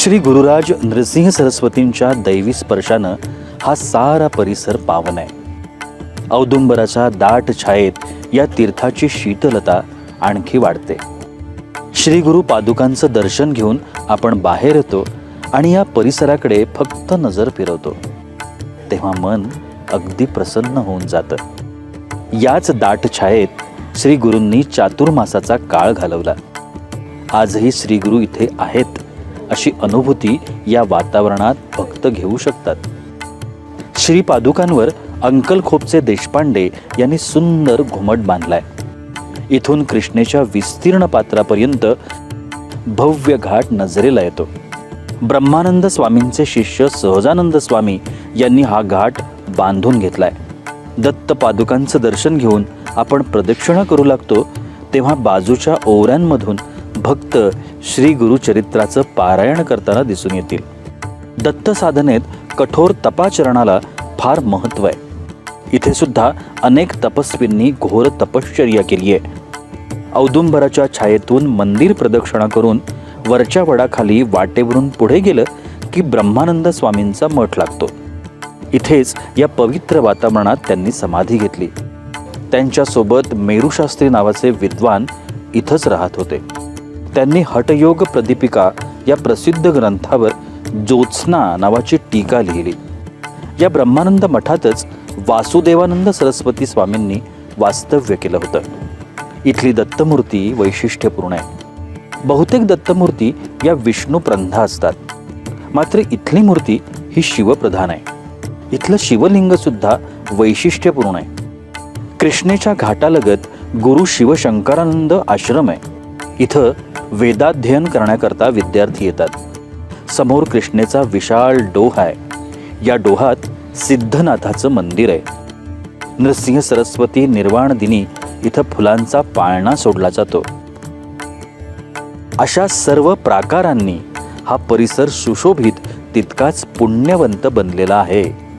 श्री गुरुराज नृसिंह सरस्वतींच्या दैवी स्पर्शानं हा सारा परिसर पावन आहे। औदुंबराच्या दाट छायेत या तीर्थाची शीतलता आणखी वाढते। श्री गुरु पादुकांचं दर्शन घेऊन आपण बाहेर येतो आणि या परिसराकडे फक्त नजर फिरवतो, तेव्हा मन अगदी प्रसन्न होऊन जातं। याच दाट छायेत श्री गुरूंनी चातुर्मासाचा काळ घालवला। आजही श्री गुरु इथे आहेत अशी अनुभूती या वातावरणात भक्त घेऊ शकतात। श्री पादुकांवर अंकलखोपचे देशपांडे यांनी सुंदर घुमट बांधलाय। इथून कृष्णेच्या विस्तीर्ण पात्रापर्यंत भव्य घाट नजरेला येतो। ब्रह्मानंद स्वामींचे शिष्य सहजानंद स्वामी यांनी हा घाट बांधून घेतलाय। दत्त पादुकांचं दर्शन घेऊन आपण प्रदक्षिणा करू लागतो, तेव्हा बाजूच्या ओवऱ्यांमधून भक्त श्री गुरुचरित्राचं पारायण करताना दिसून येतील। दत्त साधनेत कठोर तपाचरणाला फार महत्त्व आहे। इथे सुद्धा अनेक तपस्वींनी घोर तपश्चर्या केली आहे। औदुंबराच्या छायेतून मंदिर प्रदक्षिणा करून वरच्या वडाखाली वाटेवरून पुढे गेलं की ब्रह्मानंद स्वामींचा मठ लागतो। इथेच या पवित्र वातावरणात त्यांनी समाधी घेतली। त्यांच्यासोबत मेरुशास्त्री नावाचे विद्वान इथंच राहत होते। त्यांनी हठयोग प्रदीपिका या प्रसिद्ध ग्रंथावर ज्योत्स्ना नावाची टीका लिहिली। या ब्रह्मानंद मठातच वासुदेवानंद सरस्वती स्वामींनी वास्तव्य केलं होतं। इथली दत्तमूर्ती वैशिष्ट्यपूर्ण आहे। बहुतेक दत्तमूर्ती या विष्णुप्रंधा असतात, मात्र इथली मूर्ती ही शिवप्रधान आहे। इथलं शिवलिंग सुद्धा वैशिष्ट्यपूर्ण आहे। कृष्णेच्या घाटालगत गुरु शिवशंकरानंद आश्रम आहे। इथं वेदाध्ययन करण्याकरता विद्यार्थी येतात। समोर कृष्णेचा विशाल डोह आहे। या डोहात सिद्धनाथाचं मंदिर आहे। नृसिंह सरस्वती निर्वाण दिनी इथं फुलांचा पाळणा सोडला जातो। अशा सर्व प्राकारांनी हा परिसर सुशोभित तितकाच पुण्यवंत बनलेला आहे।